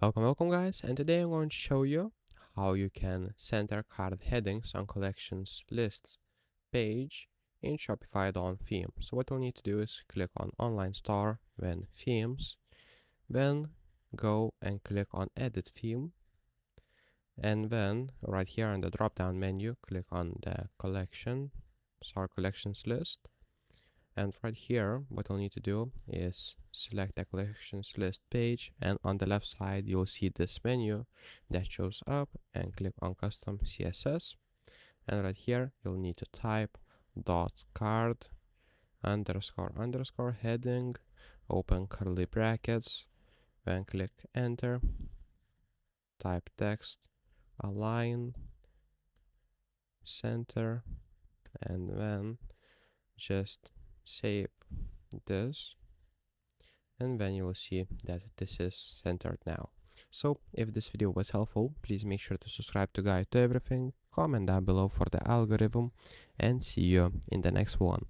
Welcome guys, and today I'm going to show you how you can center card headings on collections lists page in Shopify Dawn Theme. So what you'll need to do is click on Online Store, then Themes, then go and click on Edit Theme, and then right here in the drop down menu click on the collections list. And right here, what you'll need to do is select the collections list page, and on the left side, you'll see this menu that shows up, and click on custom CSS. And right here, you'll need to type .card __ heading, open curly brackets, then click enter, type text, align, center, and then just save this, and then you will see that this is centered now. So if this video was helpful, please make sure to subscribe to Guide to Everything, comment down below for the algorithm, and see you in the next one.